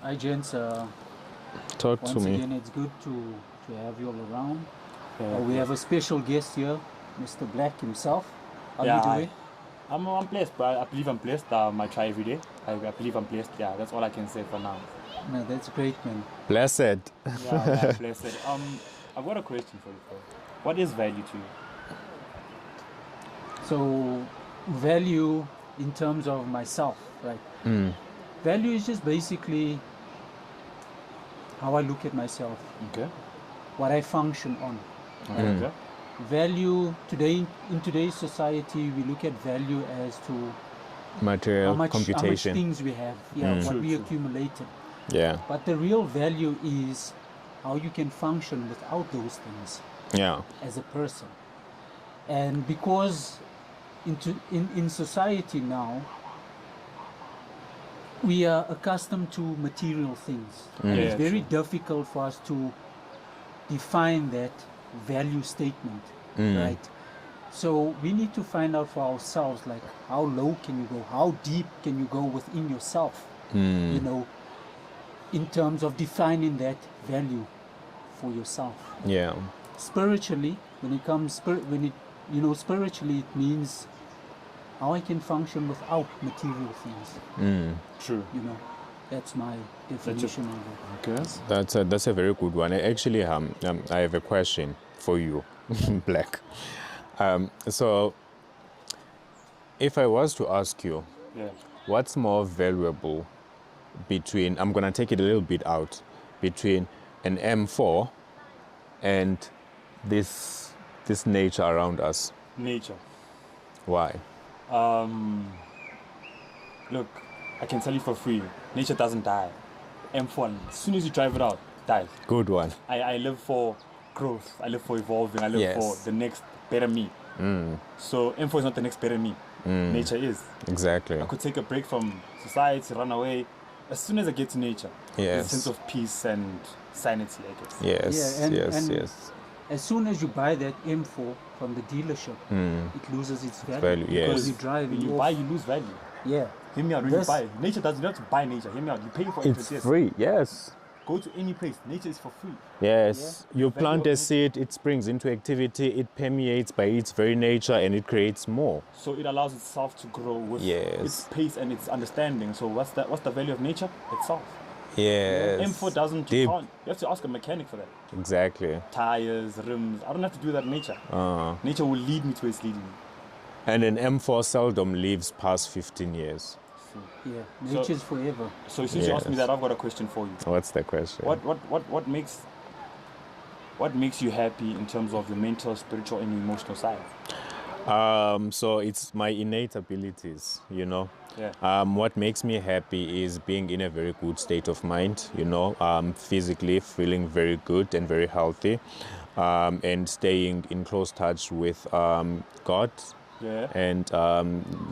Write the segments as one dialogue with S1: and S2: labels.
S1: Hi, gents.
S2: Talk to
S1: Once
S2: me.
S1: again, it's good to have you all around.
S3: Yeah,
S1: We have a special guest here, Mr. Blak himself. How
S3: Yeah,
S1: you doing?
S3: I'm blessed, but I believe I'm blessed. I try every day. I believe I'm blessed. Yeah, that's all I can say for now.
S1: No, that's great, man.
S2: Blessed.
S3: Yeah, blessed. I've got a question for you, bro. What is value to you?
S1: So, value in terms of myself, right? Value is just basically how I look at myself,
S3: Okay.
S1: what I function on.
S3: Okay.
S1: Value today in today's society, we look at value as to
S2: Material
S1: how much
S2: computation.
S1: things we have, what
S3: True,
S1: we
S3: true.
S1: accumulated.
S2: Yeah.
S1: But the real value is how you can function without those things
S2: Yeah.
S1: as a person. And because in society now, we are accustomed to material things. And it's
S3: Yeah,
S1: very
S3: true.
S1: difficult for us to define that value statement, right? So we need to find out for ourselves, like, how low can you go? How deep can you go within yourself? You know, in terms of defining that value for yourself.
S2: Yeah.
S1: Spiritually, spiritually, it means how I can function without material things.
S3: True.
S1: You know, that's my definition of it.
S3: Okay.
S2: That's a very good one. Actually, I have a question for you, Black. So, if I was to ask you,
S3: Yeah.
S2: what's more valuable between, I'm gonna take it a little bit out, between an M4 and this nature around us?
S3: Nature.
S2: Why?
S3: Look, I can tell you for free. Nature doesn't die. M1, as soon as you drive it out, dies.
S2: Good one.
S3: I live for growth. I live for evolving. I live
S2: Yes.
S3: for the next better me. So M4 is not the next better me. Nature is.
S2: Exactly.
S3: I could take a break from society, run away. As soon as I get to nature, there's
S2: Yes.
S3: a sense of peace and sanity, I guess.
S2: Yes.
S1: Yeah, and-
S2: yes.
S1: and-
S2: Yes.
S1: As soon as you buy that M4 from the dealership, it loses its value.
S2: Value, yes.
S1: Because you drive
S3: When
S1: it
S3: you
S1: off.
S3: buy, you lose value.
S1: Yeah.
S3: Hear me out. When
S1: This-
S3: you buy, nature doesn't. You don't have to buy nature. Hear me out. You pay for it.
S2: It's free. Yes.
S3: Go to any place. Nature is for free.
S2: Yes, you
S3: The value
S2: plant
S3: of
S2: a
S3: nature.
S2: seed, it springs into activity, it permeates by its very nature, and it creates more.
S3: So it allows itself to grow with
S2: Yes.
S3: its pace and its understanding. So what's the value of nature? Itself.
S2: Yes.
S3: M4 doesn't.
S2: Deep.
S3: You have to ask a mechanic for that.
S2: Exactly.
S3: Tires, rims. I don't have to do that in nature. Nature will lead me to where it's leading me.
S2: And an M4 seldom lives past 15 years.
S1: Yeah. Nature's forever.
S3: So since you asked me
S2: Yes.
S3: that, I've got a question for you.
S2: What's the question?
S3: What makes you happy in terms of your mental, spiritual, and emotional side?
S2: So it's my innate abilities, you know.
S3: Yeah.
S2: What makes me happy is being in a very good state of mind, you know, physically feeling very good and very healthy, and staying in close touch with God.
S3: Yeah.
S2: And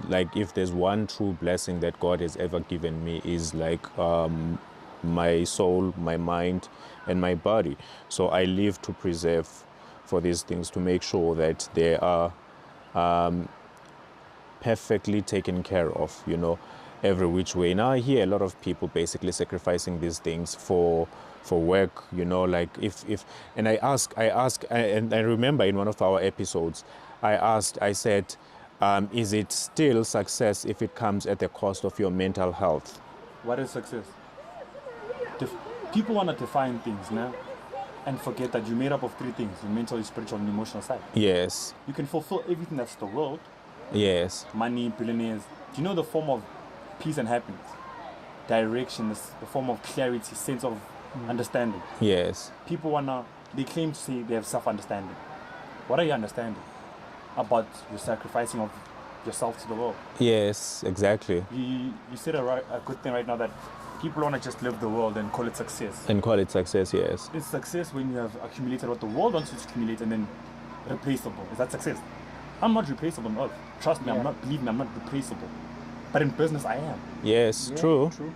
S2: like, if there's one true blessing that God has ever given me, is like my soul, my mind, and my body. So I live to preserve for these things, to make sure that they are perfectly taken care of, you know, every which way. Now I hear a lot of people basically sacrificing these things for work, you know, like if and I remember in one of our episodes I said, is it still success if it comes at the cost of your mental health?
S3: What is success? People want to define things now and forget that you're made up of three things: your mental, spiritual, and emotional side.
S2: Yes.
S3: You can fulfill everything that's the world,
S2: Yes.
S3: money, billionaires. Do you know the form of peace and happiness? Direction, the form of clarity, sense of understanding.
S2: Yes.
S3: People they claim to say they have self-understanding. What are you understanding about your sacrificing of yourself to the world?
S2: Yes, exactly.
S3: You said a good thing right now, that people want to just live the world and call it success.
S2: And call it success, yes.
S3: It's success when you have accumulated what the world wants you to accumulate and then replaceable. Is that success? I'm not replaceable on earth. Trust me,
S1: Yeah.
S3: believe me, I'm not replaceable. But in business, I am.
S2: Yes,
S1: Yeah,
S2: true.
S1: True.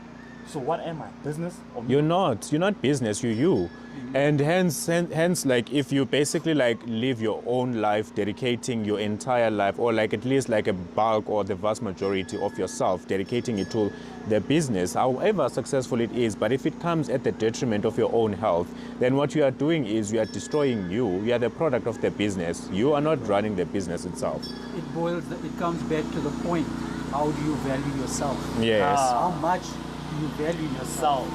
S3: So what am I? Business or me?
S2: You're not business, you're you. And hence, like, if you basically like live your own life, dedicating your entire life, or like at least like a bulk or the vast majority of yourself, dedicating it to the business, however successful it is, but if it comes at the detriment of your own health, then what you are doing is you are destroying you. You are the product of the business. You are not running the business itself.
S1: It comes back to the point. How do you value yourself?
S2: Yes.
S1: How much do you value yourself?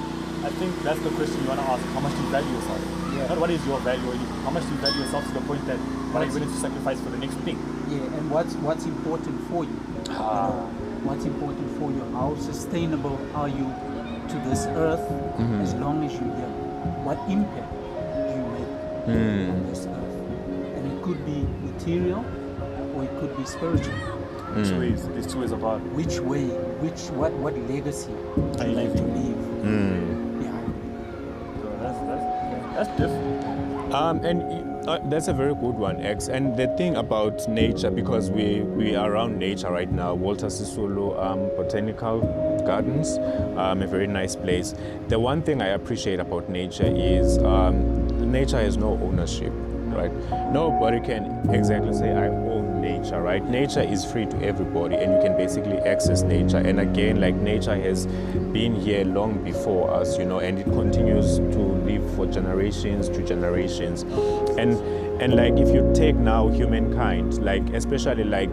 S3: I think that's the question you want to ask. How much do you value yourself?
S1: Yeah.
S3: Not what is your value. How much do you value yourself to the point that what are you willing to sacrifice for the next thing?
S1: Yeah, and what's important for you? You know, what's important for you? How sustainable are you to this earth as long as you're here? What impact do you make on this earth? And it could be material or it could be spiritual.
S3: Two ways. There's two ways about it.
S1: Which way? What legacy do you like to leave behind?
S3: So that's different.
S2: And that's a very good one, X. And the thing about nature, because we are around nature right now, Walter Sisulu Botanical Gardens, a very nice place. The one thing I appreciate about nature is nature has no ownership, right? Nobody can exactly say I own nature, right? Nature is free to everybody, and you can basically access nature. And again, like, nature has been here long before us, you know, and it continues to live for generations to generations. And like, if you take now humankind, like especially like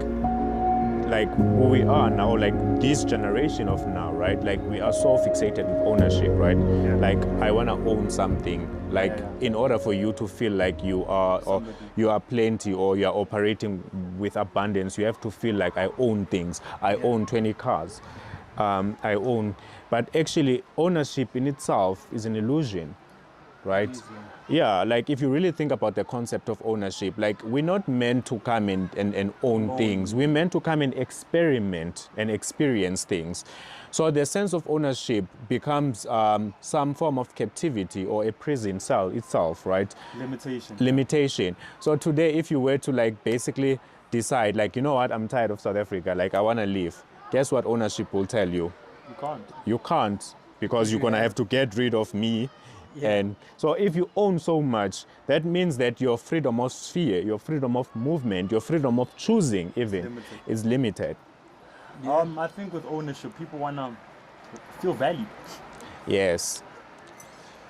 S2: who we are now, like this generation of now, right? Like, we are so fixated with ownership, right?
S3: Yeah.
S2: Like, I want to own something. Like, in order for you to feel like you are, or you are plenty, or you are operating with abundance, you have to feel like I own things. I own 20 cars. I own, but actually ownership in itself is an illusion, right? Yeah, like, if you really think about the concept of ownership, like, we're not meant to come and own things. We're meant to come and experiment and experience things. So the sense of ownership becomes some form of captivity or a prison cell itself, right? Limitation. So today, if you were to like basically decide, like, you know what, I'm tired of South Africa, like, I want to leave, guess what ownership will tell you?
S3: You can't.
S2: You can't, because you're going to have to get rid of me.
S1: Yeah.
S2: And so if you own so much, that means that your freedom of sphere, your freedom of movement, your freedom of choosing even is limited.
S3: I think with ownership, people want to feel valued.
S2: Yes.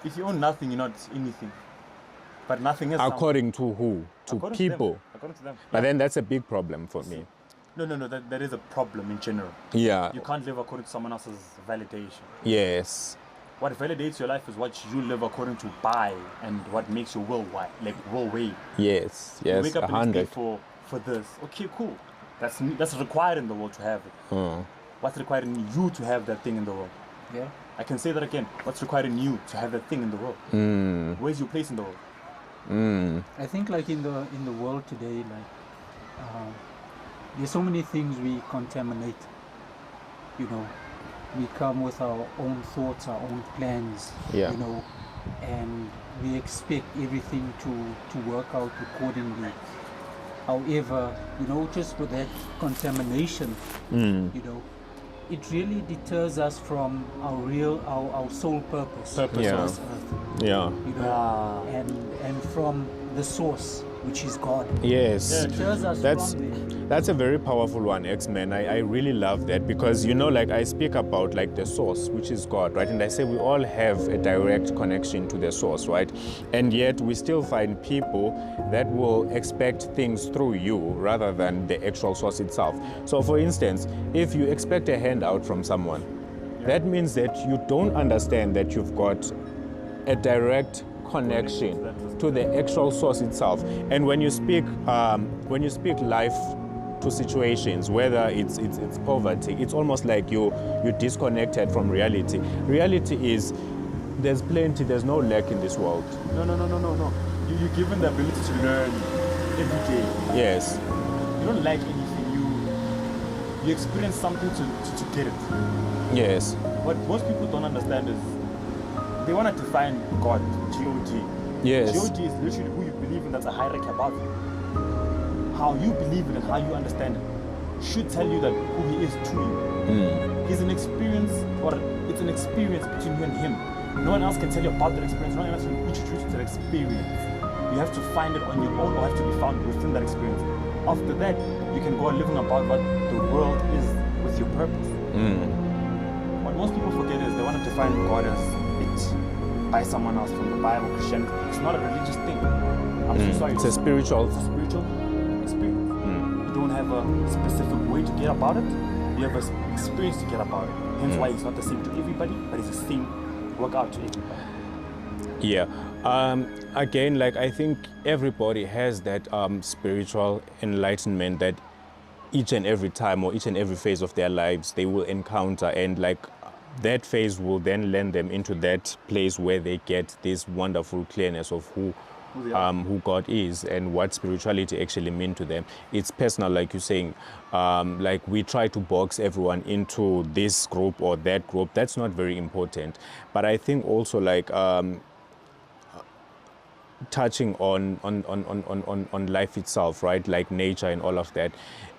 S3: If you own nothing, you're not anything. But nothing is
S2: According to who? To
S3: According
S2: people.
S3: To them. According to them.
S2: But then that's a big problem for me.
S3: No, that is a problem in general.
S2: Yeah.
S3: You can't live according to someone else's validation.
S2: Yes.
S3: What validates your life is what you live according to by, and what makes your will weigh.
S2: Yes.
S3: You
S2: Yes.
S3: wake up
S2: 100.
S3: and pay for this. Okay, cool. That's required in the world to have it. What's required in you to have that thing in the world?
S1: Yeah.
S3: I can say that again. What's required in you to have that thing in the world? Where's your place in the world?
S1: I think like in the world today, like there's so many things we contaminate. You know, we come with our own thoughts, our own plans.
S2: Yeah.
S1: You know, and we expect everything to work out accordingly. However, you know, just with that contamination, you know, it really deters us from our sole purpose on
S2: Yeah.
S1: this earth.
S2: Yeah.
S1: You know, and from the source, which is God.
S2: Yes.
S1: It deters us from there.
S2: That's a very powerful one, X-Men. I really love that, because, you know, like, I speak about like the source, which is God, right? And I say we all have a direct connection to the source, right? And yet we still find people that will expect things through you rather than the actual source itself. So for instance, if you expect a handout from someone, that means that you don't understand that you've got a direct connection to the actual source itself. And when you speak life to situations, whether it's poverty, it's almost like you're disconnected from reality. Reality is there's plenty, there's no lack in this world.
S3: No. You're given the ability to learn every day.
S2: Yes.
S3: You don't lack anything. You experience something to get it.
S2: Yes.
S3: What most people don't understand is they want to define God, G-O-D.
S2: Yes.
S3: G-O-D is literally who you believe in, that's a hierarchy above you. How you believe it and how you understand it should tell you that who he is to you. He's an experience, or It's an experience between you and him. No one else can tell you about that experience. No one else can introduce you to that experience. You have to find it on your own or have to be found within that experience. After that, you can go on living about what the world is with your purpose. What most people forget is they want to define God as it by someone else from the Bible, Christianity. It's not a religious thing. I'm so sorry.
S2: It's a spiritual.
S3: It's a spiritual experience. You don't have a specific way to get about it. You have an experience to get about it. Hence why it's not the same to everybody, but it's the same workout to everybody.
S2: Yeah. Again, like I think everybody has that spiritual enlightenment that each and every time or each and every phase of their lives they will encounter, and like that phase will then lend them into that place where they get this wonderful clearness of who God is and what spirituality actually means to them. It's personal, like you're saying. Like we try to box everyone into this group or that group. That's not very important. But I think also like touching on life itself, right? Like nature and all of that.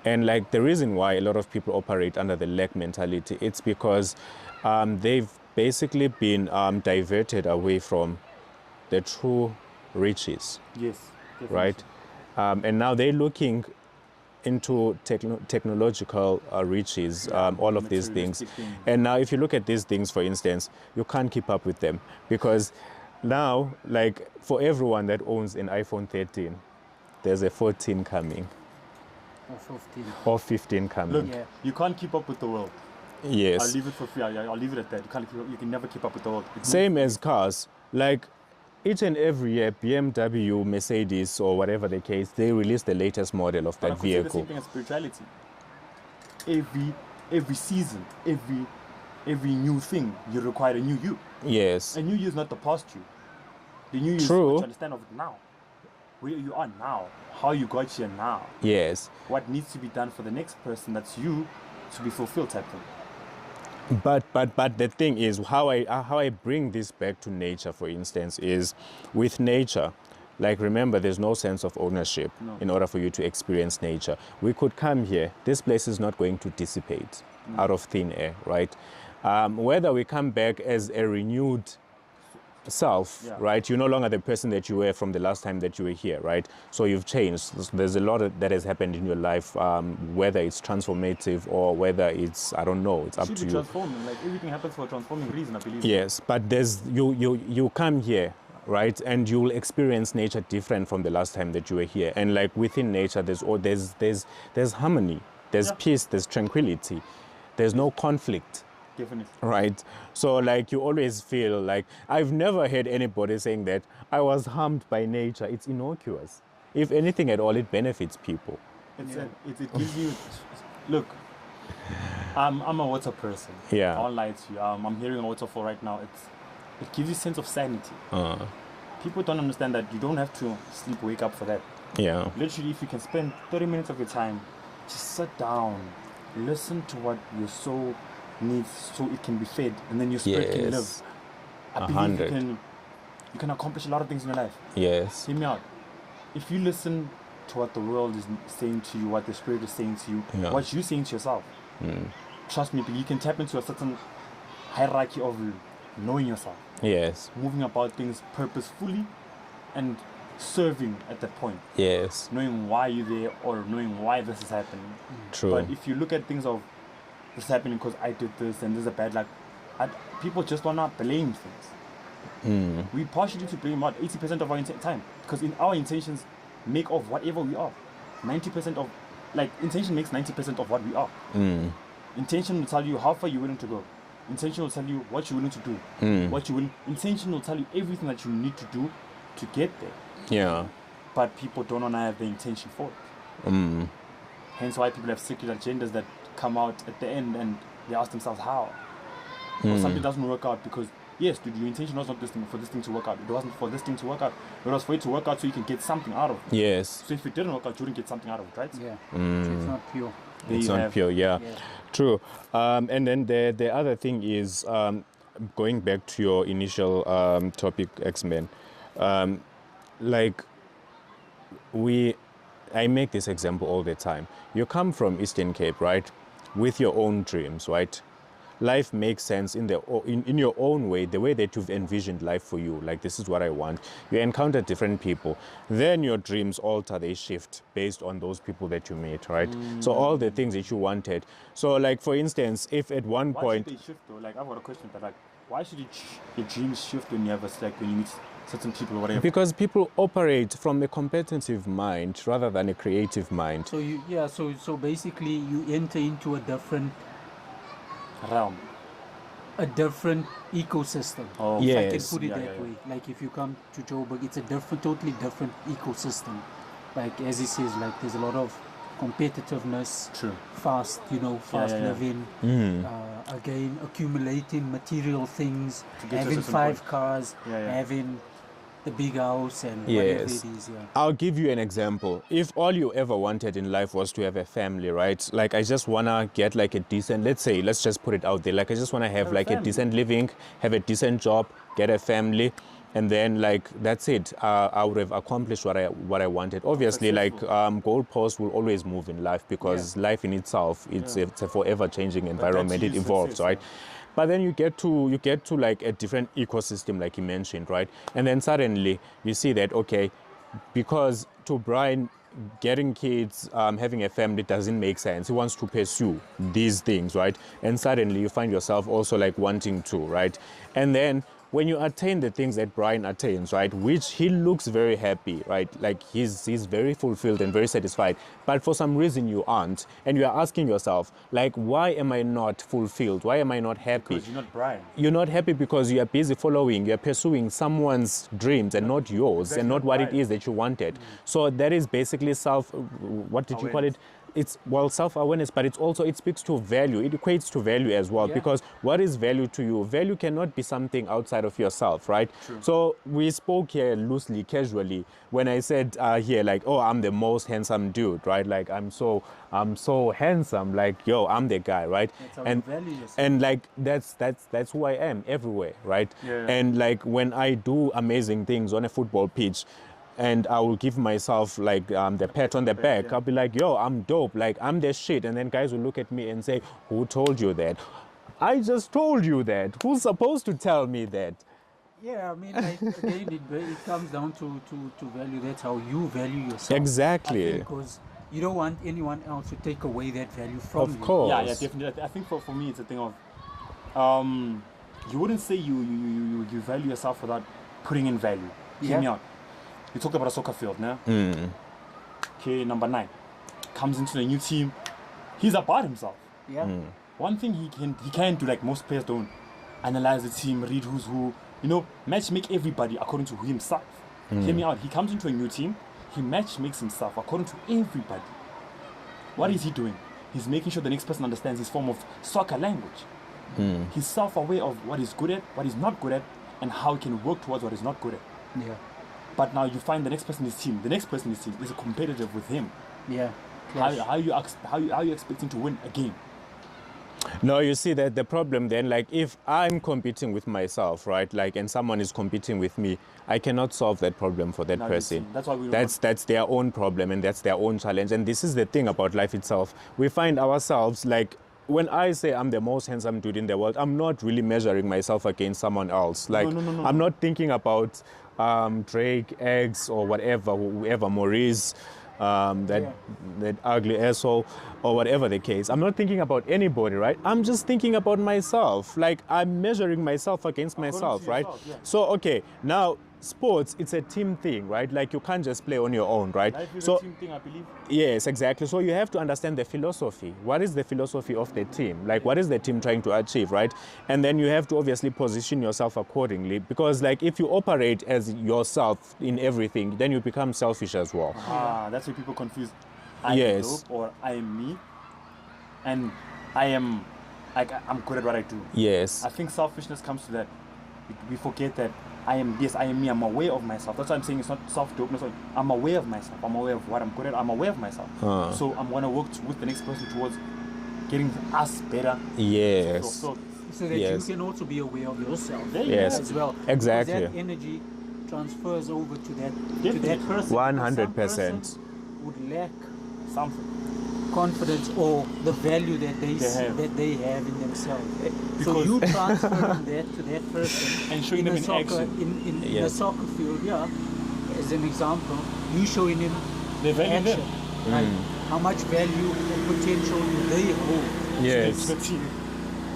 S2: And like the reason why a lot of people operate under the lack mentality, it's because they've basically been diverted away from the true riches.
S3: Yes. Definitely.
S2: Right? And now they're looking into technological riches, all of these things. And now if you look at these things, for instance, you can't keep up with them because now, like for everyone that owns an iPhone 13, there's a 14 coming.
S1: Or 15.
S2: Or 15 coming.
S3: Look,
S1: Yeah.
S3: you can't keep up with the world.
S2: Yes.
S3: I'll leave it for free. I'll leave it at that. You can never keep up with the world.
S2: Same as cars. Like each and every year, BMW, Mercedes, or whatever the case, they release the latest model of that
S3: I consider the
S2: vehicle.
S3: same thing as spirituality. Every season, every new thing, you require a new you.
S2: Yes.
S3: A new you is not the past you. The new you is
S2: True.
S3: what you understand of it now. Where you are now. How you got here now.
S2: Yes.
S3: What needs to be done for the next person that's you to be fulfilled type thing.
S2: But the thing is, how I bring this back to nature, for instance, is with nature. Like remember, there's no sense of ownership in order for you to experience nature. We could come here. This place is not going to dissipate out of thin air, right? Whether we come back as a renewed self, right? You're no longer the person that you were from the last time that you were here, right? So you've changed. There's a lot that has happened in your life, whether it's transformative or whether it's, I don't know, it's up to you.
S3: Transforming, like everything happens for a transforming reason, I believe.
S2: Yes, but there's you come here, right, and you'll experience nature different from the last time that you were here. And like within nature, there's harmony, there's peace, there's tranquility, there's no conflict.
S3: Definitely.
S2: Right. So like you always feel like, I've never heard anybody saying that I was harmed by nature. It's innocuous. If anything at all, it benefits people.
S3: It gives you, look, I'm a water person.
S2: Yeah.
S3: I won't lie to you. I'm hearing a waterfall right now. It gives you a sense of sanity. People don't understand that you don't have to sleep, wake up for that.
S2: Yeah.
S3: Literally, if you can spend 30 minutes of your time, just sit down, listen to what your soul needs so it can be fed, and then your spirit can live. I believe you can accomplish a lot of things in your life.
S2: Yes.
S3: Hear me out. If you listen to what the world is saying to you, what the spirit is saying to you, what you're saying to yourself, trust me, you can tap into a certain hierarchy of knowing yourself.
S2: Yes.
S3: Moving about things purposefully and serving at that point.
S2: Yes.
S3: Knowing why you're there or knowing why this is happening.
S2: True.
S3: But if you look at things of this is happening because I did this and this is a bad luck, people just want to blame things. We partially to blame about 80% of our time because in our intentions make of whatever we are. 90% of, like, intention makes 90% of what we are. Intention will tell you how far you're willing to go. Intention will tell you what you're willing to do. Intention will tell you everything that you need to do to get there.
S2: Yeah.
S3: But people don't want to have the intention for it. Hence why people have secret agendas that come out at the end and they ask themselves how. Or something doesn't work out because, yes, dude, your intention was not this thing, for this thing to work out. It wasn't for this thing to work out. It was for it to work out so you can get something out of it.
S2: Yes.
S3: So if it didn't work out, you wouldn't get something out of it, right?
S1: Yeah. It's not pure.
S2: It's not pure, yeah. True. And then the other thing is, going back to your initial topic, X-Men, like I make this example all the time. You come from Eastern Cape, right? With your own dreams, right? life makes sense in your own way, the way that you've envisioned life for you. Like, this is what I want. You encounter different people. Then your dreams alter, they shift based on those people that you meet, right? So all the things that you wanted. So, like, for instance, if at one
S3: Why
S2: point...
S3: should they shift though? Like, I've got a question, but like, why should your dreams shift when you have when you meet certain people or whatever?
S2: Because people operate from a competitive mind rather than a creative mind.
S1: So so basically you enter into a different
S3: Realm.
S1: ecosystem.
S3: Oh,
S1: If I can
S2: yes.
S1: put it
S3: Yeah,
S1: that
S3: yeah, yeah.
S1: way. Like if you come to Joburg, it's a totally different ecosystem. Like as he says, like there's a lot of competitiveness,
S3: True.
S1: fast
S3: yeah.
S1: living, again accumulating material things,
S3: To get to a
S1: having
S3: certain
S1: 5
S3: point.
S1: cars,
S3: Yeah.
S1: having the big house and
S2: Yes.
S1: whatever it is. Yeah.
S2: I'll give you an example. If all you ever wanted in life was to have a family, right? Like, I just want to get like a decent, let's just put it out there. Like, I just want to have
S3: Have a
S2: like a
S3: family.
S2: decent living, have a decent job, get a family. And then, like, that's it. I would have accomplished what I wanted. Obviously, like, goalposts will always move in life because life in itself, it's a forever changing environment. It
S3: is
S2: evolves,
S3: success,
S2: right? But then you get to like a different ecosystem, like you mentioned, right? And then suddenly you see that, okay, because to Brian, getting kids, having a family doesn't make sense. He wants to pursue these things, right? And suddenly you find yourself also like wanting to, right? And then when you attain the things that Brian attains, right, which he looks very happy, right, like he's very fulfilled and very satisfied, but for some reason you aren't, and you are asking yourself, like, why am I not fulfilled? Why am I not happy?
S3: Because you're not Brian.
S2: You're not happy because you are busy you're pursuing someone's dreams and not yours,
S3: Exactly,
S2: and not what it
S3: right.
S2: is that you wanted. So that is basically what did you call it? It's, well, self-awareness, but it speaks to value. It equates to value as well,
S1: Yeah.
S2: because what is value to you? Value cannot be something outside of yourself, right?
S3: True.
S2: So we spoke here loosely, casually, when I said here, like, oh, I'm the most handsome dude, right? Like, I'm so handsome, like, yo, I'm the guy, right?
S1: That's how
S2: and
S1: you value yourself.
S2: and like that's who I am everywhere, right?
S3: Yeah.
S2: And like when I do amazing things on a football pitch, and I will give myself like the pat on the back.
S3: yeah.
S2: I'll be like, yo, I'm dope, like I'm the shit. And then guys will look at me and say, who told you that? I just told you that. Who's supposed to tell me that?
S1: Yeah, I mean, like, again, it comes down to value. That's how you value yourself.
S2: Exactly.
S1: Because you don't want anyone else to take away that value from
S2: Of
S1: you.
S2: course.
S3: Yeah, definitely. I think for me, it's a thing of, you wouldn't say you value yourself without putting in value. Hear
S1: Yeah.
S3: me out. You talked about a soccer field, now. Okay, number 9 comes into the new team. He's about himself.
S1: Yeah.
S3: One thing he can do, like most players don't, analyze the team, read who's who, match make everybody according to himself. Hear me out. He comes into a new team, he match makes himself according to everybody. What is he doing? He's making sure the next person understands his form of soccer language. He's self-aware of what he's good at, what he's not good at, and how he can work towards what he's not good at.
S1: Yeah.
S3: But now you find the next person in his team. The next person in his team is competitive with him.
S1: Yeah.
S3: How you expecting to win a game?
S2: No, you see that the problem then, like if I'm competing with myself, right, like, and someone is competing with me, I cannot solve that problem for that
S3: No,
S2: person.
S3: that's why we don't
S2: That's their own problem, and that's their own challenge. And this is the thing about life itself. We find ourselves, like, when I say I'm the most handsome dude in the world, I'm not really measuring myself against someone else. Like,
S3: No.
S2: I'm not thinking about Drake, Eggs, or whatever, whoever, Maurice, that ugly asshole, or whatever the case. I'm not thinking about anybody, right? I'm just thinking about myself. Like, I'm measuring myself against myself, right?
S3: yourself, yeah.
S2: So, okay, now sports, it's a team thing, right? Like, you can't just play on your own, right?
S3: Life is
S2: So,
S3: a team thing, I believe.
S2: yes, exactly. So you have to understand the philosophy. What is the philosophy of the team? Like, what is the team trying to achieve, right? And then you have to obviously position yourself accordingly, because, like, if you operate as yourself in everything, then you become selfish as well.
S3: That's where people confuse. I am
S2: Yes.
S3: dope, or I am me, and I am, like, I'm good at what I do.
S2: Yes.
S3: I think selfishness comes to that. We forget that I am me. I'm aware of myself. That's why I'm saying it's not self-dopeness. I'm aware of myself. I'm aware of what I'm good at. I'm aware of myself. So I'm going to work with the next person towards getting us better.
S2: Yes.
S3: So
S1: So that
S2: Yes.
S1: you can also be aware of yourself
S2: Yes.
S1: as well.
S2: Exactly.
S1: Because that energy transfers over to that
S3: Definitely.
S1: person.
S2: 100%.
S1: Some person would lack
S3: something.
S1: confidence or the value that they
S3: have.
S1: that they have in themselves. So
S3: Because-
S1: you transferring that to that person
S3: And showing
S1: in
S3: them
S1: a
S3: in
S1: soccer
S3: action.
S1: in a
S2: Yes.
S1: soccer field, yeah. As an example, you showing him
S3: The value in
S1: action,
S3: them.
S1: right? How much value and potential do they hold
S2: Yes.
S3: To the team.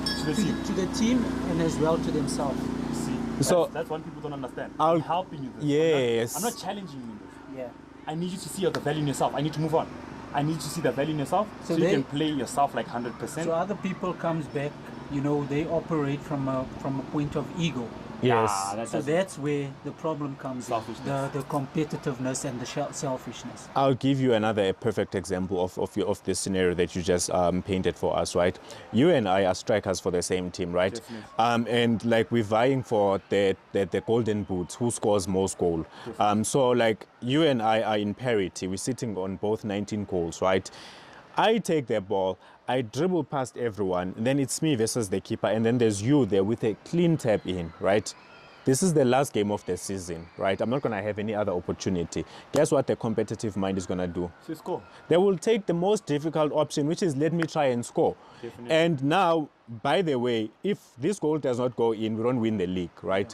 S3: To the team.
S1: to the team and as well to themselves?
S3: See,
S2: So-
S3: that's what people don't understand.
S2: I'll-
S3: I'm helping you this.
S2: Yes.
S3: I'm not challenging you in this.
S1: Yeah.
S3: I need you to see the value in yourself. I need to move on. I need you to see the value in yourself so,
S1: So
S3: you
S1: they-
S3: can play yourself like 100%.
S1: So other people comes back, you know, they operate from a point of ego.
S2: Yes.
S1: So that's where the problem comes in,
S3: Selfishness.
S1: the competitiveness and the selfishness.
S2: I'll give you another perfect example of this scenario that you just painted for us, right? You and I are strikers for the same team, right?
S3: Definitely.
S2: And like we're vying for the golden boots, who scores most goal. So like you and I are in parity. We're sitting on both 19 goals, right? I take the ball, I dribble past everyone, then it's me versus the keeper, and then there's you there with a clean tap in, right? This is the last game of the season, right? I'm not going to have any other opportunity. Guess what the competitive mind is going to do?
S3: So score.
S2: They will take the most difficult option, which is let me try and score.
S3: Definitely.
S2: And now, by the way, if this goal does not go in, we don't win the league, right?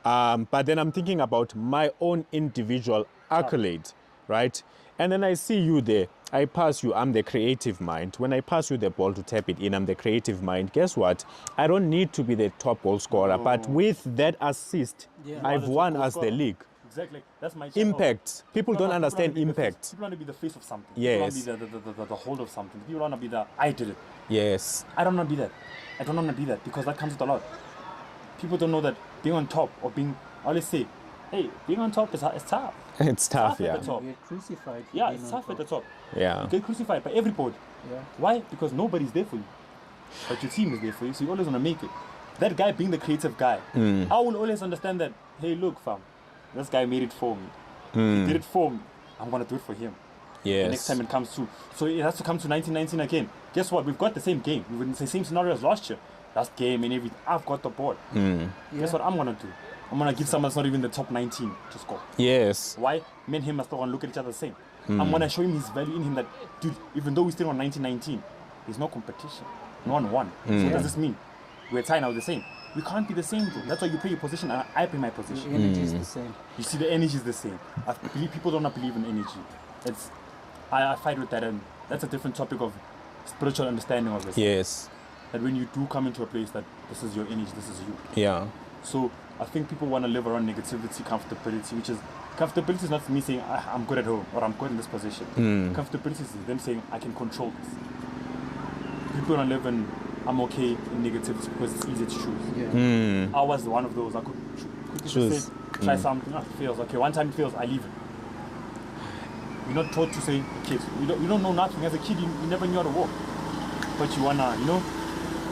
S2: But then I'm thinking about my own individual accolade, right? And then I see you there. I pass you, I'm the creative mind. When I pass you the ball to tap it in, I'm the creative mind. Guess what? I don't need to be the top goal scorer, but with that assist,
S1: Yeah.
S2: I've
S3: the top
S2: won
S3: goal
S2: us the
S3: scorer.
S2: league.
S3: Exactly. That's my
S2: Impact. People don't understand impact.
S3: People want to be the face of something.
S2: Yes.
S3: People want to be the hold of something. People want to be the I did it.
S2: Yes.
S3: I don't want to be that. I don't want to be that because that comes with a lot. People don't know that being on top or being, I always say, hey, being on top is tough.
S2: It's tough,
S3: Tough at
S2: yeah.
S3: the top.
S1: You get crucified. for
S3: Yeah,
S1: being
S3: it's
S1: on
S3: tough at
S1: top.
S3: the top.
S2: Yeah.
S3: You get crucified by everybody.
S1: Yeah.
S3: Why? Because nobody's there for you. But your team is there for you, so you always want to make it. That guy being the creative guy, I will always understand that, hey, look, fam, this guy made it for me. He did it for me. I'm going to do it for him. The next
S2: Yes.
S3: time it comes to. So it has to come to 1919 again. Guess what? We've got the same game. We're in the same scenario as last year. Last game and everything. I've got the ball. Guess what I'm going to do? I'm going to give someone that's not even the top 19 to score.
S2: Yes.
S3: Why? Me and him are still going to look at each other the same. I'm going to show him his value in him that, dude, even though we're still on 1919, there's no competition. No one won. So what does this mean? We're tied now the same. We can't be the same, though. That's why you play your position and I play my
S1: The
S3: position.
S1: energy is the same.
S3: You see, the energy is the same. I believe people don't believe in energy. I fight with that, and that's a different topic of spiritual understanding of this.
S2: Yes.
S3: That when you do come into a place that this is your energy, this is you.
S2: Yeah.
S3: So I think people want to live around negativity, comfortability, which is comfortability is not me saying I'm good at home or I'm good in this position. Comfortability is them saying I can control this. People don't live in I'm okay in negativity because it's easy to choose.
S1: Yeah.
S3: I was one of those. I could quickly
S2: Choose.
S3: just say, try something. It fails. Okay, one time it fails, I leave it. We're not taught to say, kids, you don't know nothing. As a kid, you never knew how to walk. But you wanna, you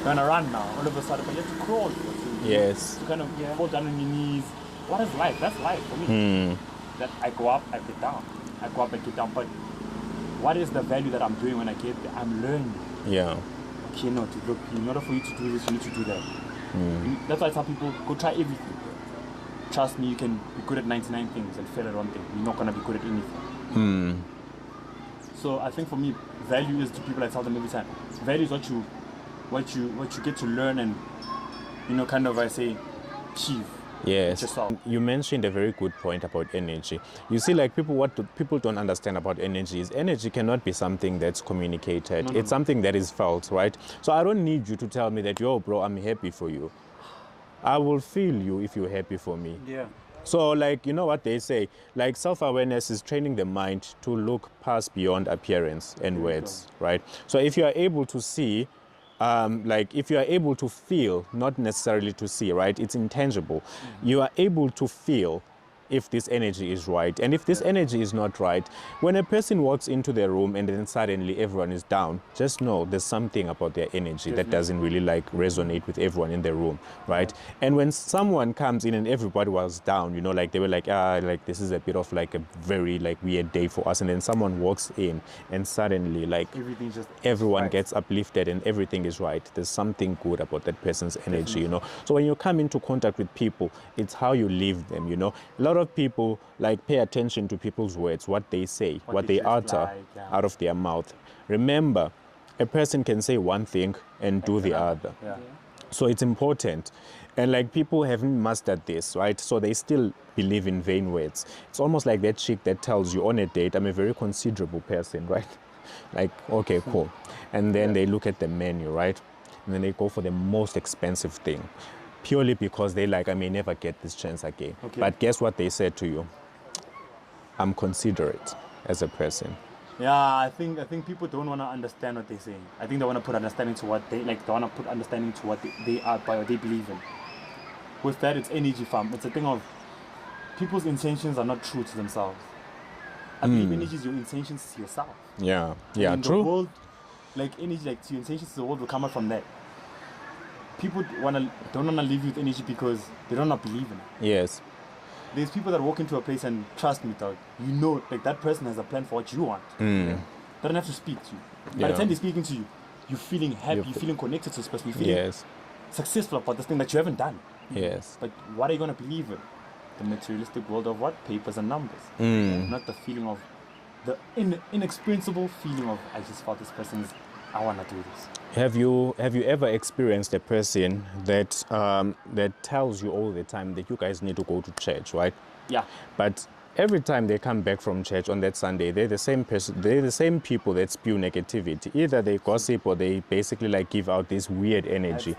S3: wanna run now. All of a sudden, but you have to crawl.
S2: Yes.
S3: You kind of
S1: Yeah.
S3: fall down on your knees. What is life? That's life for me. That I go up, I get down. I go up, I get down. But what is the value that I'm doing when I get there? I'm learning.
S2: Yeah.
S3: Okay, no, look, in order for you to do this, you need to do that. That's why I tell people, go try everything. Trust me, you can be good at 99 things and fail at one thing. You're not going to be good at anything. So I think for me, value is to people, I tell them every time. Value is what you get to learn and, kind of, I say, achieve.
S2: Yes.
S3: Yourself.
S2: You mentioned a very good point about energy. You see, like people don't understand about energy is energy cannot be something that's communicated. It's something that is felt, right? So I don't need you to tell me that, yo, bro, I'm happy for you. I will feel you if you're happy for me.
S1: Yeah.
S2: So, like, you know what they say, like self-awareness is training the mind to look past beyond appearance and words, right? So if you are able to see, if you are able to feel, not necessarily to see, right? It's intangible. You are able to feel if this energy is right. And if this energy is not right, when a person walks into the room and then suddenly everyone is down, just know there's something about their energy that doesn't really resonate with everyone in the room, right? And when someone comes in and everybody was down, they were like this is a bit of like a very weird day for us. And then someone walks in and suddenly
S3: Everything just
S2: everyone
S3: right.
S2: gets uplifted and everything is right. There's something good about that person's energy, So when you come into contact with people, it's how you leave them, A lot of people like pay attention to people's words, what they say, what they
S3: just
S2: utter
S3: like, yeah.
S2: out of their mouth. Remember, a person can say one thing and do the other.
S3: Yeah.
S2: So it's important. And like people haven't mastered this, right? So they still believe in vain words. It's almost like that chick that tells you on a date, I'm a very considerable person, right? Like, okay, cool. And then they look at the menu, right? And then they go for the most expensive thing. Purely because they like, I may never get this chance again.
S3: Okay.
S2: But guess what they said to you? I'm considerate as a person.
S3: Yeah, I think people don't want to understand what they're saying. I think they want to put understanding to what they like. They want to put understanding to what they are by what they believe in. With that, it's energy, fam. It's a thing of people's intentions are not true to themselves. I believe energy is your intentions to yourself.
S2: Yeah,
S3: And
S2: true.
S3: The world, like energy, like your intentions to the world will come out from that. People don't wanna live with energy because they don't believe in it.
S2: Yes.
S3: There's people that walk into a place and trust me, dog. You know, like that person has a plan for what you want. They don't have to speak to you. By the time they're speaking to you, you're feeling happy, you're feeling connected to this person, you're feeling successful about this thing that you haven't done.
S2: Yes.
S3: But what are you gonna believe in? The materialistic world of what? Papers and numbers. Not the feeling of the inexperienceable feeling of I just felt this person's I wanna do this.
S2: Have you ever experienced a person that that tells you all the time that you guys need to go to church, right?
S3: Yeah.
S2: But every time they come back from church on that Sunday, they're the same person. They're the same people that spew negativity. Either they gossip or they basically like give out this weird energy.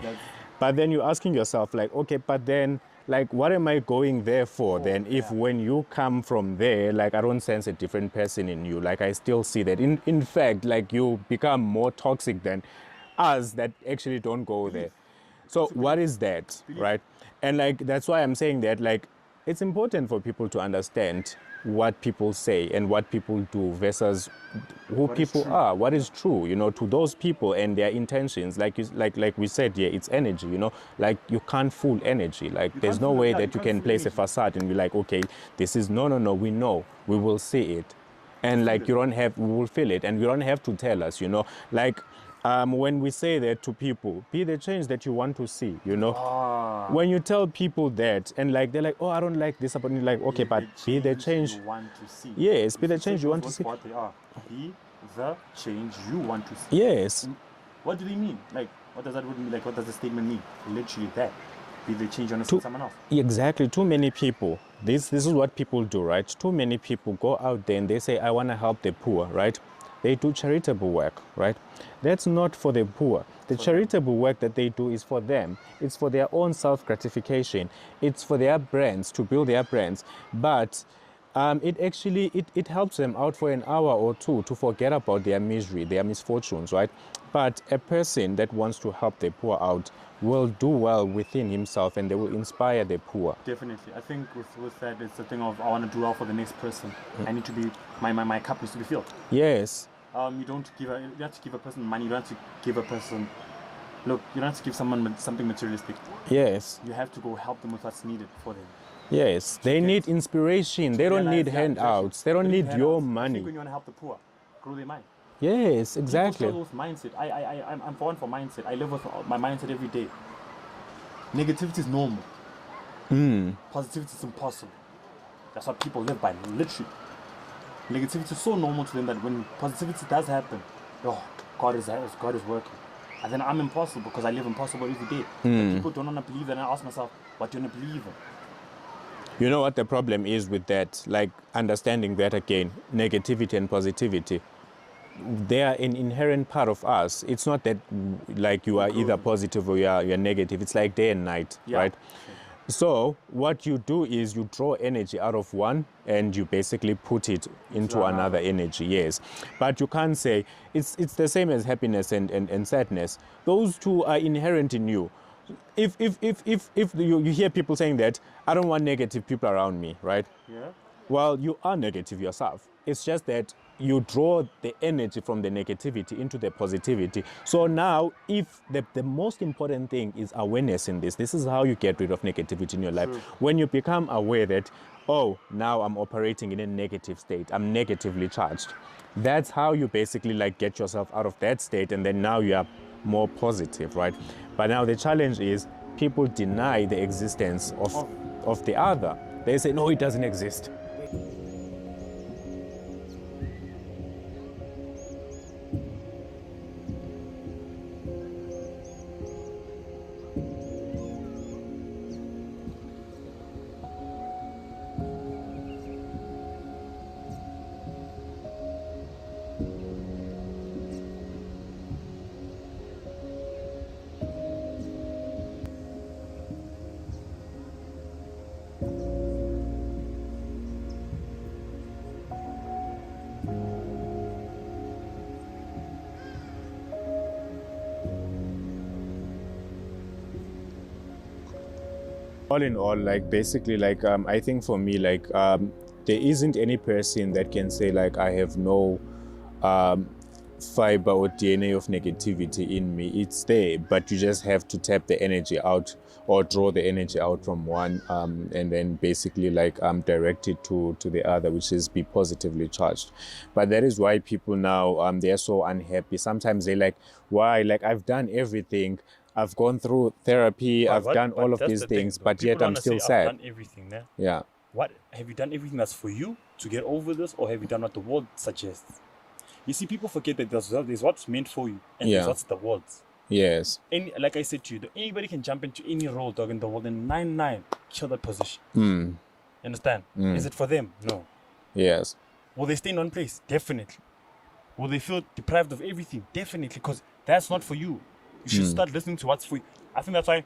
S2: But then you're asking yourself, like, okay, but then, like, what am I going there for then? If when you come from there, like, I don't sense a different person in you. Like, I still see that. In fact, like, you become more toxic than us that actually don't go there. So what is that, right? And like, that's why I'm saying that, like, it's important for people to understand what people say and what people do versus who people are, what is true, you know, to those people and their intentions. Like we said, yeah, it's energy, you know, like you can't fool energy. Like there's no way that you can place a facade and be like, okay, this is no, we know, we will see it. And like we will feel it and you don't have to tell us, you know, like when we say that to people, be the change that you want to see, you know. When you tell people that and like they're like, oh, I don't like this about you, like, okay, but be the change
S3: you want to see.
S2: Yes, be the change you want to see.
S3: What they are. Be the change you want to see.
S2: Yes.
S3: What do they mean? Like, what does that mean? Like, what does the statement mean? Literally that. Be the change you want to see someone else.
S2: Exactly. Too many people. This is what people do, right? Too many people go out there and they say, I want to help the poor, right? They do charitable work, right? That's not for the poor. The charitable work that they do is for them. It's for their own self-gratification. It's for their brands, to build their brands. But it helps them out for an hour or two to forget about their misery, their misfortunes, right? But a person that wants to help the poor out will do well within himself and they will inspire the poor.
S3: Definitely. I think with that, it's a thing of I want to do well for the next person. I need to be, my cup needs to be filled.
S2: Yes.
S3: You have to give a person money. You don't have to give a person, look, you don't have to give someone something materialistic.
S2: Yes.
S3: You have to go help them with what's needed for them.
S2: Yes. They need inspiration. They don't need handouts. They don't need your
S3: I
S2: money.
S3: think when you want to help the poor, grow their mind.
S2: Yes, exactly.
S3: People struggle with mindset. I'm for one for mindset. I live with my mindset every day. Negativity is normal. Positivity is impossible. That's what people live by, literally. Negativity is so normal to them that when positivity does happen, oh, God is working. And then I'm impossible because I live impossible every day. But people don't want to believe that, and I ask myself, what do you want to believe in?
S2: You know what the problem is with that? Like understanding that again, negativity and positivity. They are an inherent part of us. It's not that like you are either positive or you're negative. It's like day and night, right? So what you do is you draw energy out of one and you basically put it into another energy, yes. But you can't say, it's the same as happiness and sadness. Those two are inherent in you. If you hear people saying that, I don't want negative people around me, right?
S3: Yeah.
S2: Well, you are negative yourself. It's just that you draw the energy from the negativity into the positivity. So now, if the most important thing is awareness in this is how you get rid of negativity in your life. When you become aware that, oh, now I'm operating in a negative state, I'm negatively charged. That's how you basically like get yourself out of that state, and then now you are more positive, right? But now the challenge is people deny the existence of the other. They say, no, it doesn't exist. All in all, like basically, like I think for me, like there isn't any person that can say like I have no fiber or DNA of negativity in me. It's there, but you just have to tap the energy out or draw the energy out from one, and then basically like direct it to the other, which is be positively charged. But that is why people now they are so unhappy. Sometimes they like, why? Like I've done everything. I've gone through therapy. I've done all of these things, but yet I'm still sad.
S3: I've done everything, yeah.
S2: Yeah.
S3: What have you done? Everything that's for you to get over this, or have you done what the world suggests? You see, people forget that there's what's meant for you, and there's what's the world's.
S2: Yes.
S3: Like I said to you, anybody can jump into any role, dog, in the world, and 9-9 kill that position.
S2: Mm.
S3: You understand? Is it for them? No.
S2: Yes.
S3: Will they stay in one place? Definitely. Will they feel deprived of everything? Definitely, because that's not for you. You should start listening to what's for you. I think that's why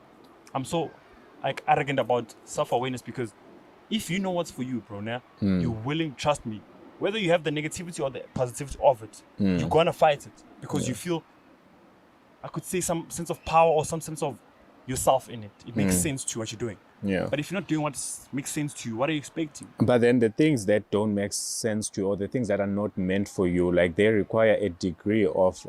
S3: I'm so like arrogant about self-awareness, because if you know what's for you, bro, now you're willing, trust me, whether you have the negativity or the positivity of it, you're gonna fight it because you feel, I could say, some sense of power or some sense of yourself in it. It makes sense to what you're doing.
S2: Yeah.
S3: But if you're not doing what makes sense to you, what are you expecting?
S2: But then the things that don't make sense to you, or the things that are not meant for you, like they require a degree of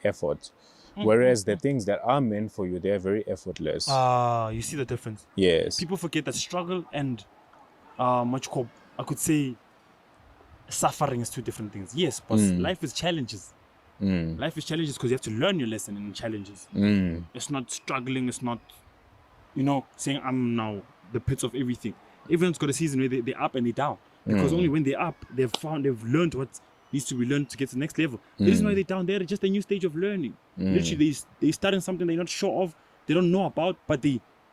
S2: effort. Whereas the things that are meant for you, they are very effortless.
S3: You see the difference?
S2: Yes.
S3: People forget that struggle and what you call, I could say, suffering is two different things. Yes, but life is challenges. Life is challenges because you have to learn your lesson in challenges. It's not struggling. It's not, saying I'm now the pits of everything. Everyone's got a season where they're up and they're down. Because only when they're up, they've learned what needs to be learned to get to the next level. The reason why they're down there is just a new stage of learning. Literally, they starting something they're not sure of, they don't know about, but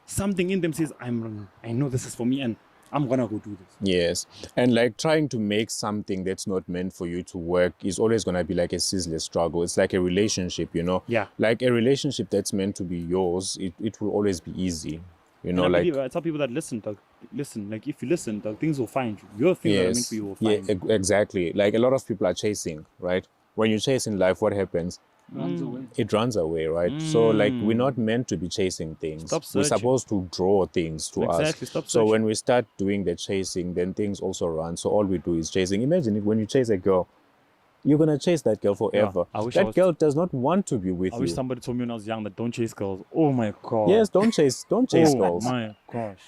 S3: something in them says, I know this is for me and I'm gonna go do this.
S2: Yes. And like trying to make something that's not meant for you to work is always gonna be like a ceaseless struggle. It's like a relationship,
S3: Yeah.
S2: Like a relationship that's meant to be yours, it will always be easy.
S3: I tell people that listen, like if you listen, things will find you. Your things that are meant for you will find you.
S2: Exactly. Like a lot of people are chasing, right? When you chase in life, what happens? It runs away, right? So like we're not meant to be chasing things.
S3: Stop
S2: We're
S3: searching.
S2: supposed to draw things to
S3: Exactly,
S2: us.
S3: stop
S2: So
S3: searching.
S2: when we start doing the chasing, then things also run. So all we do is chasing. Imagine it when you chase a girl. You're gonna chase that girl forever.
S3: I wish I
S2: That
S3: was-
S2: girl does not want to be with
S3: I
S2: you.
S3: wish somebody told me when I was young that don't chase girls. Oh my god.
S2: Yes, don't chase
S3: Oh
S2: girls.
S3: my gosh.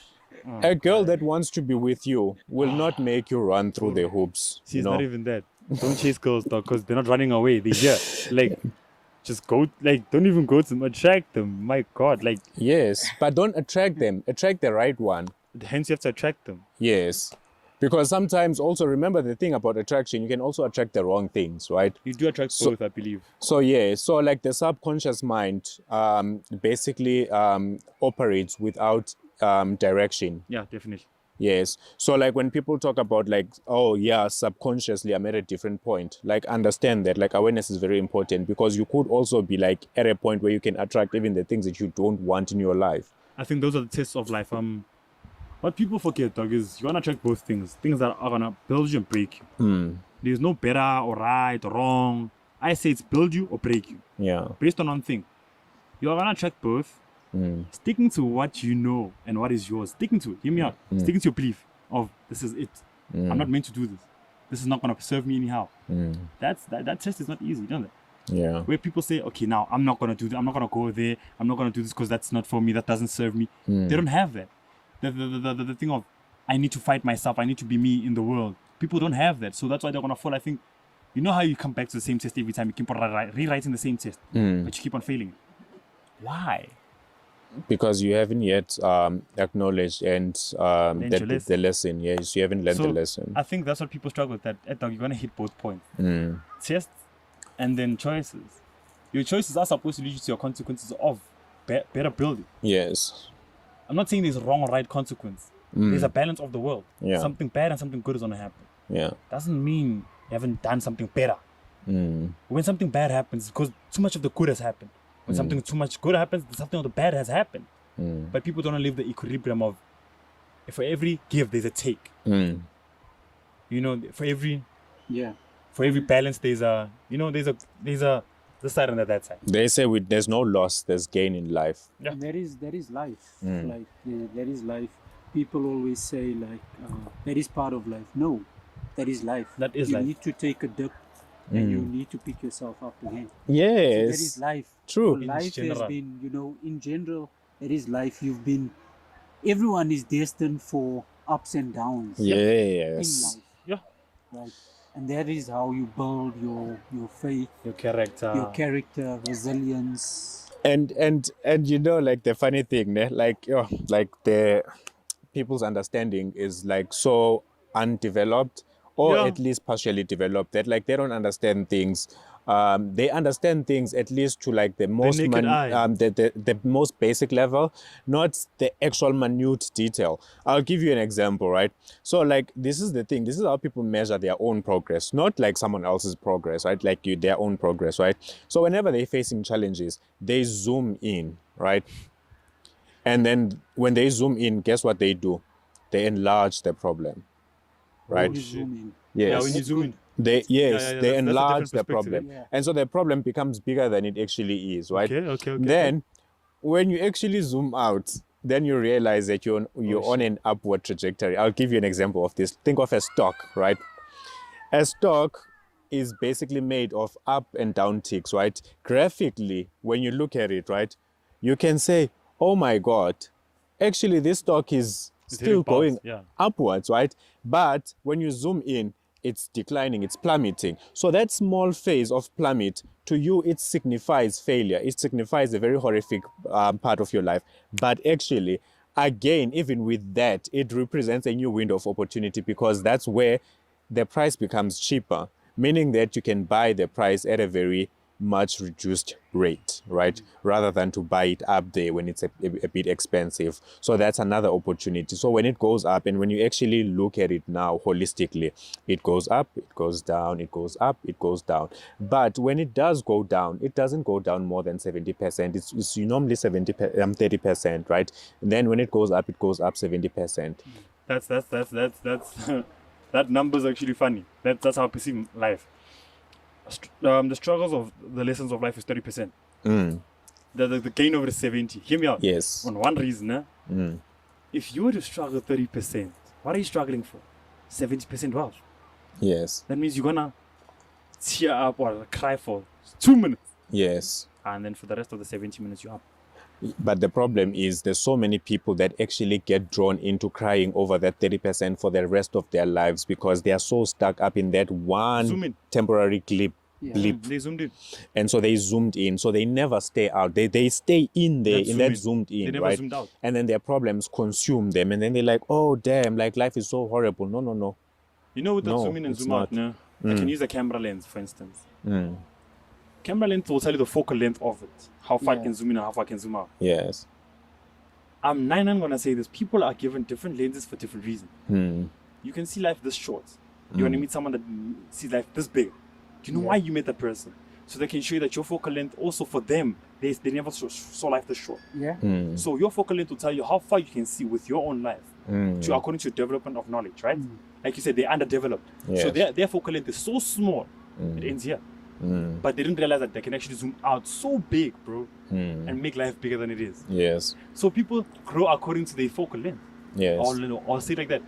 S2: A girl that wants to be with you will not make you run through the hoops.
S3: See, it's not even that. Don't chase girls, dog, because they're not running away. They're here. Like, just go. Like, don't even go to them. Attract them. My God. Like,
S2: Yes, but don't attract them. Attract the right one.
S3: hence you have to attract them.
S2: Yes. Because sometimes also remember the thing about attraction, you can also attract the wrong things, right?
S3: You do attract both, I believe.
S2: So like the subconscious mind basically operates without direction.
S3: Yeah, definitely.
S2: Yes. So like when people talk about like, oh yeah, subconsciously I'm at a different point, like understand that like awareness is very important, because you could also be like at a point where you can attract even the things that you don't want in your life.
S3: I think those are the tests of life. What people forget, dog, is you want to attract both things. Things that are going to build you and break you. There's no better or right or wrong. I say it's build you or break you.
S2: Yeah.
S3: Based on one thing. You're going to attract both. Sticking to what you know and what is yours. Sticking to it. Hear me out. Sticking to your belief of this is it. I'm not meant to do this. This is not going to serve me anyhow. That test is not easy, don't it?
S2: Yeah.
S3: Where people say, okay, now I'm not going to do that. I'm not going to go there. I'm not going to do this because that's not for me. That doesn't serve me. They don't have that. The thing of, I need to fight myself. I need to be me in the world. People don't have that. So that's why they're going to fall. I think, you know how you come back to the same test every time. You keep on rewriting the same test. But you keep on failing. Why?
S2: Because you haven't yet acknowledged and
S3: Learned your
S2: the lesson. Yes, you haven't learned the lesson.
S3: I think that's what people struggle with. That you're gonna hit both points. Tests and then choices. Your choices are supposed to lead you to your consequences of better building.
S2: Yes.
S3: I'm not saying there's wrong or right consequence. There's a balance of the world.
S2: Yeah.
S3: Something bad and something good is gonna happen.
S2: Yeah.
S3: Doesn't mean you haven't done something better. When something bad happens, because too much of the good has happened. When something too much good happens, something of the bad has happened. But people don't live the equilibrium of, for every give, there's a take. You know, for every balance, there's a this side and that side.
S2: They say there's no loss, there's gain in life.
S1: Yeah. There is life. Like there is life. People always say like that is part of life. No, that is life.
S3: That is
S1: you
S3: life.
S1: need to take a dip and you need to pick yourself up again.
S2: Yes.
S1: So that is life.
S2: True.
S1: So life has been, in general, that is life. Everyone is destined for ups and downs.
S2: Yes.
S1: In life.
S3: Yeah.
S1: Right. And that is how you build your faith,
S3: your character,
S1: resilience.
S2: And like the funny thing, like the people's understanding is like so undeveloped, or at least partially developed, that like they don't understand things. They understand things at least to like the most the most basic level, not the actual minute detail. I'll give you an example, right? So like this is the thing. This is how people measure their own progress, not like someone else's progress, right? Like their own progress, right? So whenever they're facing challenges, they zoom in, right? And then when they zoom in, guess what they do? They enlarge the problem, right?
S1: When you zoom in.
S2: Yes.
S3: Yeah, when you zoom in.
S2: They enlarge the problem.
S1: Yeah.
S2: And so the problem becomes bigger than it actually is, right?
S3: Okay.
S2: Then when you actually zoom out, then you realize that you're on an upward trajectory. I'll give you an example of this. Think of a stock, right? A stock is basically made of up and down ticks, right? Graphically, when you look at it, right, you can say, oh my God, actually this stock is still going upwards, right? But when you zoom in, it's declining, it's plummeting. So that small phase of plummet, to you, it signifies failure. It signifies a very horrific part of your life. But actually, again, even with that, it represents a new window of opportunity, because that's where the price becomes cheaper, meaning that you can buy the price at a very much reduced rate, right? Rather than to buy it up there when it's a bit expensive. So that's another opportunity. So when it goes up, and when you actually look at it now holistically, it goes up, it goes down, it goes up, it goes down. But when it does go down, it doesn't go down more than 70%. It's normally 30%, right? And then when it goes up 70%.
S3: That's that number's actually funny. That's how I perceive life. The struggles of the lessons of life is 30%. The gain over is 70. Hear me out.
S2: Yes.
S3: On one reason, if you were to struggle 30%, what are you struggling for? 70% wealth.
S2: Yes.
S3: That means you're gonna tear up or cry for 2 minutes.
S2: Yes.
S3: And then for the rest of the 70 minutes, you're up.
S2: But the problem is there's so many people that actually get drawn into crying over that 30% for the rest of their lives, because they are so stuck up in that one temporary blip.
S3: They zoomed in.
S2: And so they zoomed in. So they never stay out. They stay in there, in that zoomed in,
S3: they never
S2: right?
S3: zoomed out.
S2: And then their problems consume them. And then they're like, oh, damn, like life is so horrible. No.
S3: You know, with that zoom in and zoom out, no? I can use a camera lens, for instance. Camera lens will tell you the focal length of it. How far it can zoom in and how far it can zoom out.
S2: Yes.
S3: I'm going to say this. People are given different lenses for different reasons. You can see life this short. You want to meet someone that sees life this big. Do you know why you met that person? So they can show you that your focal length also for them, they never saw life this short.
S1: Yeah.
S3: So your focal length will tell you how far you can see with your own life, according to your development of knowledge, right? Like you said, they're underdeveloped.
S2: Yes.
S3: So their focal length is so small, it ends here. But they didn't realize that they can actually zoom out so big, bro, and make life bigger than it is.
S2: Yes.
S3: So people grow according to their focal length.
S2: Yes.
S3: Or say it like that.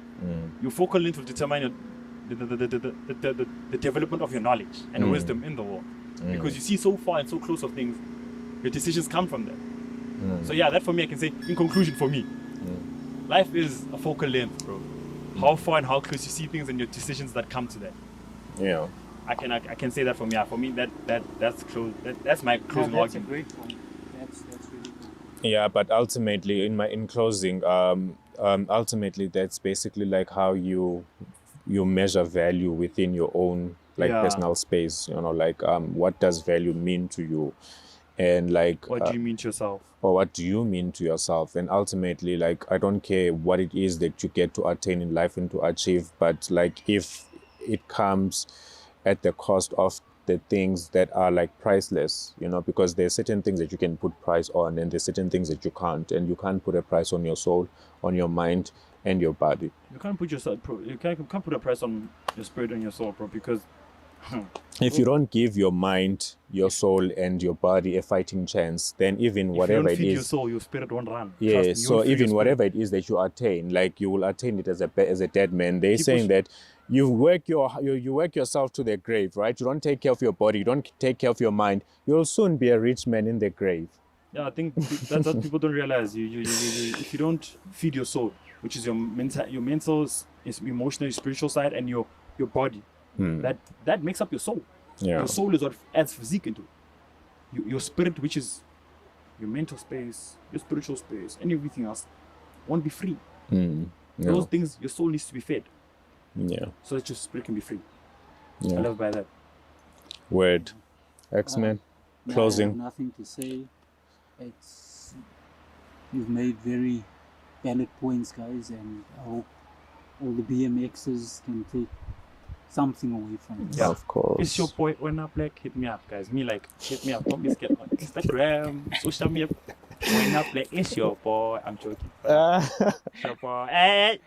S3: Your focal length will determine the development of your knowledge and wisdom in the world. Because you see so far and so close of things, your decisions come from that. So yeah, that for me, I can say, in conclusion for me, life is a focal length, bro. How far and how close you see things and your decisions that come to that.
S2: Yeah.
S3: I can say that for me. Yeah, for me that's close. That's my closing
S1: That's a
S3: argument.
S1: great point. That's really good.
S2: Yeah, but ultimately, in closing, ultimately that's basically like how you measure value within your own like
S3: Yeah.
S2: personal space. You know, like what does value mean to you, and like
S3: What do you mean to yourself?
S2: or what do you mean to yourself? And ultimately, like I don't care what it is that you get to attain in life and to achieve, but like if it comes at the cost of the things that are like priceless, you know, because there's certain things that you can put price on and there's certain things that you can't, and you can't put a price on your soul, on your mind, and your body.
S3: You can't put yourself, bro. You can't put a price on your spirit and your soul, bro, because
S2: If you don't give your mind, your soul, and your body a fighting chance, then even
S3: if you
S2: whatever
S3: don't
S2: it
S3: feed your
S2: is,
S3: soul, your spirit won't run. Trust
S2: yeah.
S3: me, you
S2: So
S3: won't feed your
S2: even
S3: spirit.
S2: whatever it is that you attain, like you will attain it as a dead man. They're
S3: People
S2: saying that you work you work yourself to the grave, right? You don't take care of your body, you don't take care of your mind. You'll soon be a rich man in the grave.
S3: Yeah, I think that's what people don't realize. You if you don't feed your soul, which is your mental, is emotional, spiritual side, and your body, that makes up your soul.
S2: Yeah.
S3: Your soul is what adds physique into it. Your spirit, which is your mental space, your spiritual space, and everything else, won't be free.
S2: Yeah.
S3: Those things, your soul needs to be fed,
S2: Yeah.
S3: so that your spirit can be free.
S2: Yeah.
S3: I live by that.
S2: Word. X-Men.
S1: I have
S2: Closing.
S1: nothing to say. It's you've made very valid points, guys, and I hope all the BMXers can take something away from this.
S3: Yeah.
S2: Of course.
S3: It's your boy when up, Blak. Hit me up, guys. Hit me up. Don't be scared on Instagram, social media. When up, Blak. It's your boy. I'm joking. It's your boy. Hey.